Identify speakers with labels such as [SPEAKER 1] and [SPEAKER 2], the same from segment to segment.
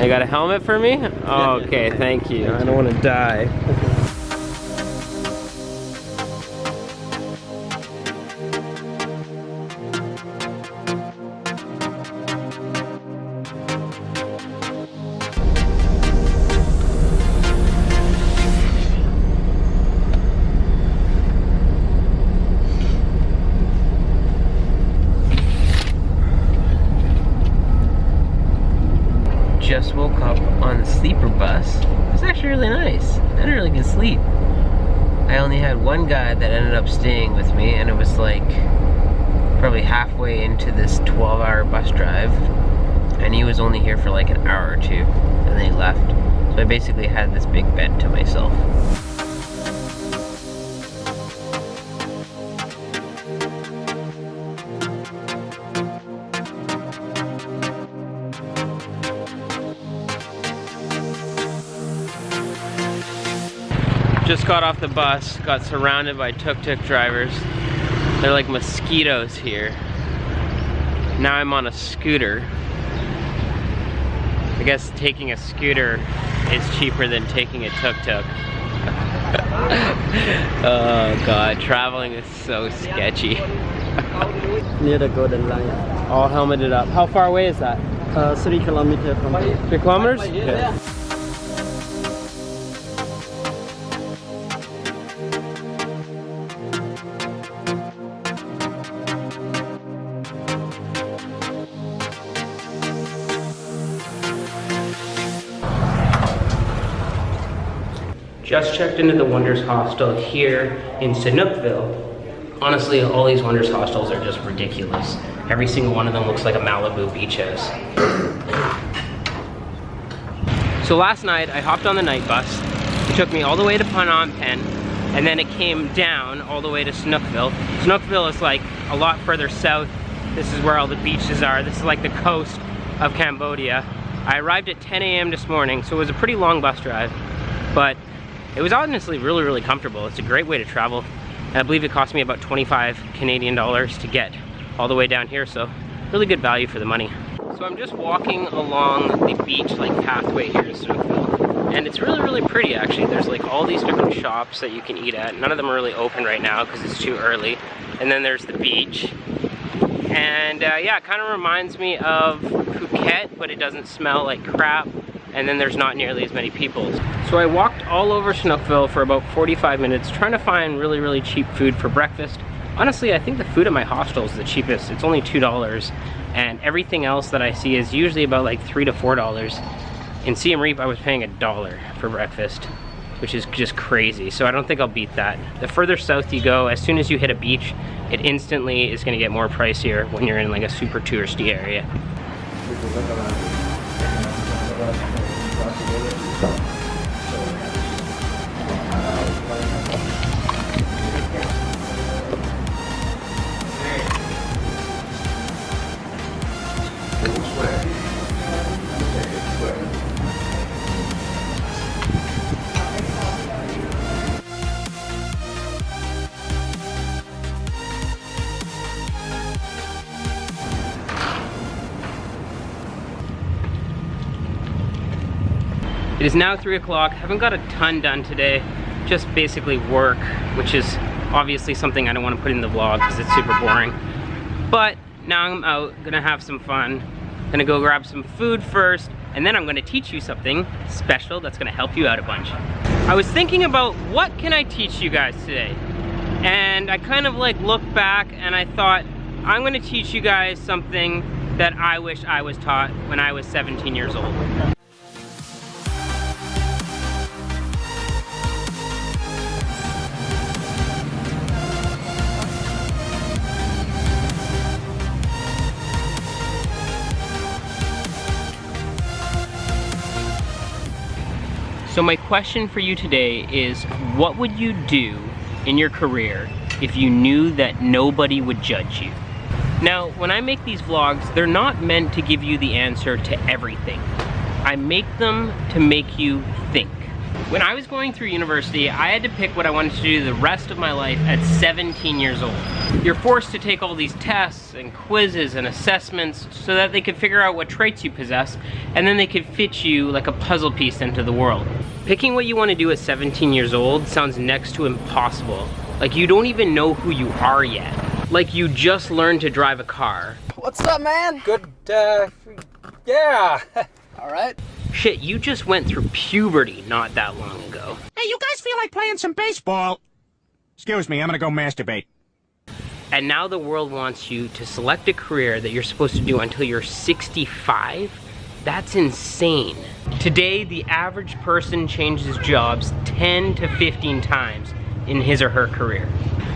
[SPEAKER 1] You got a helmet for me? Oh, okay, thank you. I don't want to die. Just woke up on the sleeper bus. It's actually really nice. I had a really good sleep. I only had one guy that ended up staying with me, and it was like probably halfway into this 12-hour bus drive, and he was only here for like an hour or two, and then he left. So I basically had this big bed to myself. Just got off the bus, got surrounded by tuk-tuk drivers. They're like mosquitoes here. Now I'm on a scooter. I guess taking a scooter is cheaper than taking a tuk-tuk. Oh God, traveling is so sketchy.
[SPEAKER 2] Near the Golden Line.
[SPEAKER 1] All helmeted up. How far away is that?
[SPEAKER 2] 3 kilometers from here.
[SPEAKER 1] 3 kilometers? Okay. Just checked into the Wonders Hostel here in Sihanoukville. Honestly, all these Wonders Hostels are just ridiculous. Every single one of them looks like a Malibu beach house. So last night, I hopped on the night bus. It took me all the way to Phnom Penh, and then it came down all the way to Sihanoukville. Sihanoukville is like a lot further south. This is where all the beaches are. This is like the coast of Cambodia. I arrived at 10 a.m. this morning, so it was a pretty long bus drive, but it was honestly really, really comfortable. It's a great way to travel. And I believe it cost me about 25 Canadian dollars to get all the way down here, so really good value for the money. So I'm just walking along the beach like pathway here in Sihanoukville, and it's really, really pretty actually. There's like all these different shops that you can eat at. None of them are really open right now because it's too early. And then there's the beach. And yeah, it kind of reminds me of Phuket, but it doesn't smell like crap. And then there's not nearly as many people. So I walked all over Sihanoukville for about 45 minutes trying to find really, really cheap food for breakfast. Honestly, I think the food at my hostel is the cheapest. It's only $2, and everything else that I see is usually about like $3 to $4. In Siem Reap, I was paying $1 for breakfast, which is just crazy. So I don't think I'll beat that. The further south you go, as soon as you hit a beach, it instantly is gonna get more pricier when you're in like a super touristy area. It is now 3 o'clock. Haven't got a ton done today. Just basically work, which is obviously something I don't want to put in the vlog because it's super boring. But now I'm out, gonna have some fun. Gonna go grab some food first, and then I'm gonna teach you something special that's gonna help you out a bunch. I was thinking about what can I teach you guys today? And I kind of like looked back and I thought, I'm gonna teach you guys something that I wish I was taught when I was 17 years old. So my question for you today is, what would you do in your career if you knew that nobody would judge you? Now, when I make these vlogs, they're not meant to give you the answer to everything. I make them to make you think. When I was going through university, I had to pick what I wanted to do the rest of my life at 17 years old. You're forced to take all these tests and quizzes and assessments so that they could figure out what traits you possess, and then they could fit you like a puzzle piece into the world. Picking what you want to do at 17 years old sounds next to impossible. Like you don't even know who you are yet. Like you just learned to drive a car.
[SPEAKER 3] What's up, man?
[SPEAKER 4] Good, yeah.
[SPEAKER 3] All right.
[SPEAKER 1] Shit, you just went through puberty not that long ago.
[SPEAKER 5] Hey, you guys feel like playing some baseball? Excuse me, I'm gonna go masturbate.
[SPEAKER 1] And now the world wants you to select a career that you're supposed to do until you're 65? That's insane. Today, the average person changes jobs 10 to 15 times in his or her career.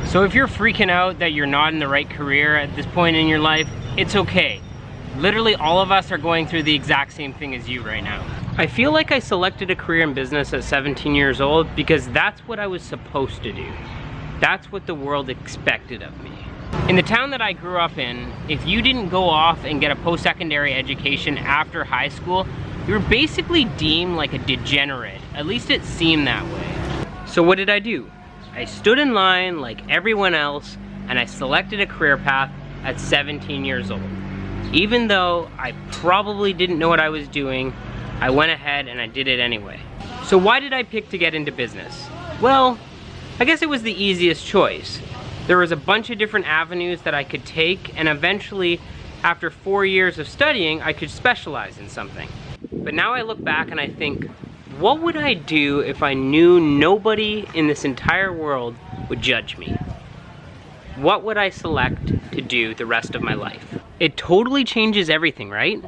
[SPEAKER 1] So if you're freaking out that you're not in the right career at this point in your life, it's okay. Literally all of us are going through the exact same thing as you right now. I feel like I selected a career in business at 17 years old because that's what I was supposed to do. That's what the world expected of me. In the town that I grew up in, if you didn't go off and get a post-secondary education after high school, you were basically deemed like a degenerate. At least it seemed that way. So what did I do? I stood in line like everyone else and I selected a career path at 17 years old. Even though I probably didn't know what I was doing, I went ahead and I did it anyway. So why did I pick to get into business? Well, I guess it was the easiest choice. There was a bunch of different avenues that I could take, and eventually, after 4 years of studying, I could specialize in something. But now I look back and I think, what would I do if I knew nobody in this entire world would judge me? What would I select to do the rest of my life? It totally changes everything, right?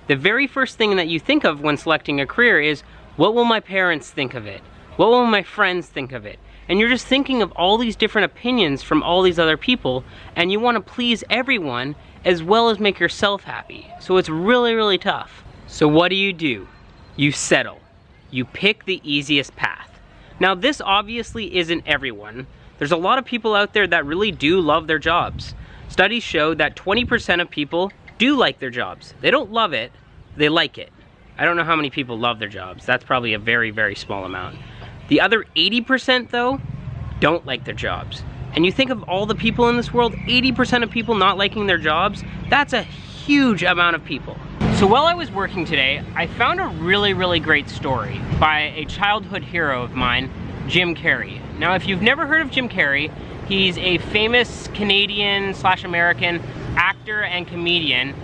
[SPEAKER 1] The very first thing that you think of when selecting a career is, what will my parents think of it? What will my friends think of it? And you're just thinking of all these different opinions from all these other people, and you want to please everyone as well as make yourself happy. So it's really, really tough. So what do? You settle. You pick the easiest path. Now this obviously isn't everyone. There's a lot of people out there that really do love their jobs. Studies show that 20% of people do like their jobs. They don't love it, they like it. I don't know how many people love their jobs. That's probably a very, very small amount. The other 80% though, don't like their jobs. And you think of all the people in this world, 80% of people not liking their jobs, that's a huge amount of people. So while I was working today, I found a really, really great story by a childhood hero of mine, Jim Carrey. Now, if you've never heard of Jim Carrey, he's a famous Canadian/American actor and comedian.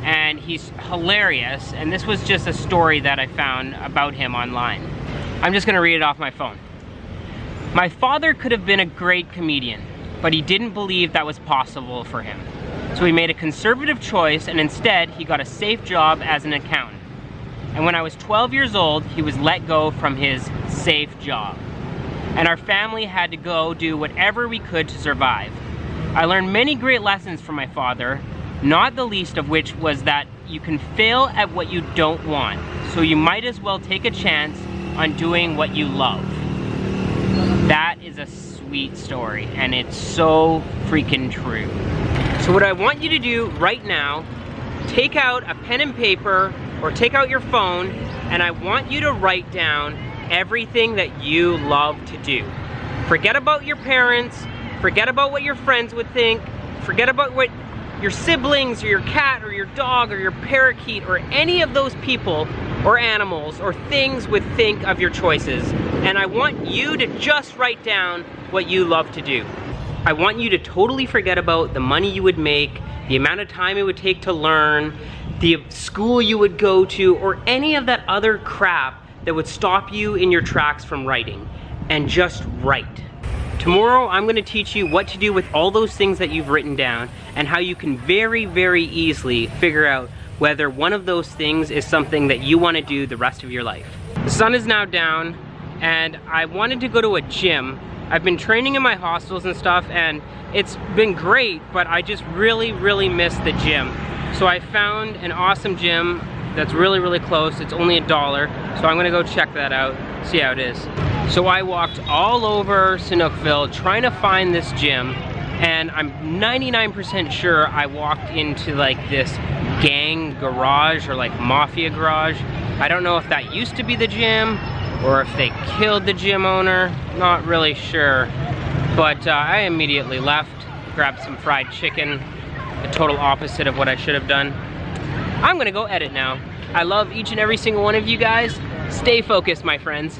[SPEAKER 1] And he's hilarious, and this was just a story that I found about him online. I'm just gonna read it off my phone. My father could have been a great comedian, but he didn't believe that was possible for him. So he made a conservative choice, and instead he got a safe job as an accountant. And when I was 12 years old, he was let go from his safe job. And our family had to go do whatever we could to survive. I learned many great lessons from my father, not the least of which was that you can fail at what you don't want, so you might as well take a chance on doing what you love. That is a sweet story, and it's so freaking true. So what I want you to do right now, take out a pen and paper, or take out your phone, and I want you to write down everything that you love to do. Forget about your parents, forget about what your friends would think, forget about what your siblings or your cat or your dog or your parakeet or any of those people or animals or things would think of your choices. And I want you to just write down what you love to do. I want you to totally forget about the money you would make, the amount of time it would take to learn, the school you would go to, or any of that other crap that would stop you in your tracks from writing. And just write. Tomorrow, I'm gonna teach you what to do with all those things that you've written down and how you can very, very easily figure out whether one of those things is something that you wanna do the rest of your life. The sun is now down, and I wanted to go to a gym. I've been training in my hostels and stuff, and it's been great, but I just really, really miss the gym. So I found an awesome gym that's really, really close. It's only $1, so I'm gonna go check that out, see how it is. So I walked all over Sihanoukville trying to find this gym, and I'm 99% sure I walked into like this gang garage, or like mafia garage. I don't know if that used to be the gym or if they killed the gym owner, not really sure. But I immediately left, grabbed some fried chicken, the total opposite of what I should have done. I'm gonna go edit now. I love each and every single one of you guys. Stay focused, my friends.